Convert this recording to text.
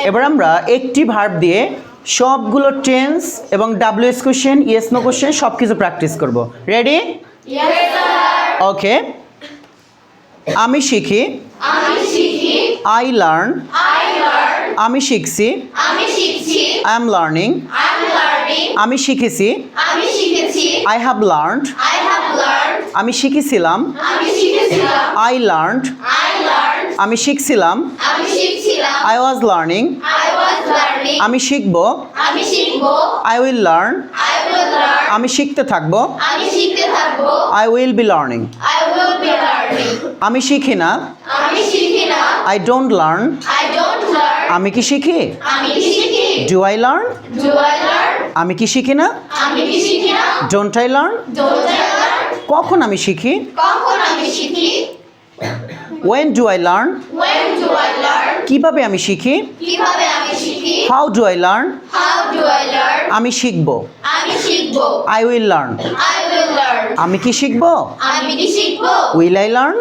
এবার আমরা একটি ভার্ব দিয়ে সবগুলো টেন্স এবং WH question yes no question সব কিছু প্র্যাকটিস করব। রেডি? ওকে। আমি শিখি, আই লার্ন, আমি শিখছি, আই এম লার্নিং, আমি শিখেছি, আই হ্যাভ লার্নড, আমি শিখেছিলাম, আই লার্নড, আমি শিখছিলাম, আই ওয়াজ লার্নিং, আমি শিখব, আই উইল লার্ন, আমি শিখতে থাকব, আই উইল বি লার্নিং, আমি শিখি না, আই ডোন্ট লার্ন, আমি কি শিখি, ডু আই লার্ন, আমি কি শিখি না, ডোন্ট আই লার্ন, কখন আমি শিখি, when do I learn, কিভাবে আমি শিখি, how do I learn, আমি শিখব, I will learn, আমি কি শিখব, will I learn,